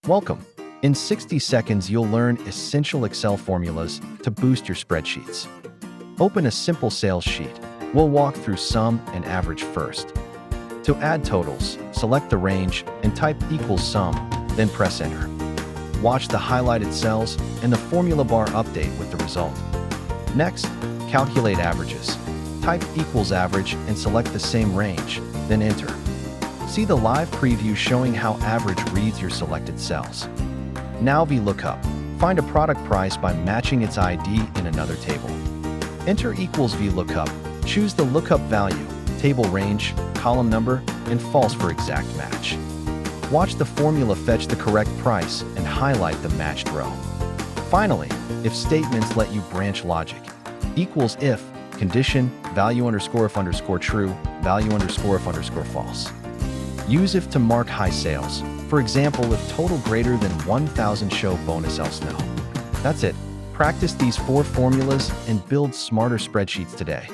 Welcome. In 60 seconds, you'll learn essential Excel formulas to boost your spreadsheets. Open a simple sales sheet. We'll walk through sum and average first. To add totals, select the range and type equals sum, then press enter. Watch the highlighted cells and the formula bar update with the result. Next, calculate averages. Type equals average and select the same range, then enter. See the live preview showing how average reads your selected cells. Now VLOOKUP. Find a product price by matching its ID in another table. Enter equals VLOOKUP. Choose the lookup value, table range, column number, and false for exact match. Watch the formula fetch the correct price and highlight the matched row. Finally, if statements let you branch logic, equals if, condition, value underscore if underscore true, value underscore if underscore false. Use if to mark high sales. For example, if total greater than 1,000 show bonus else no. That's it. Practice these 4 formulas and build smarter spreadsheets today.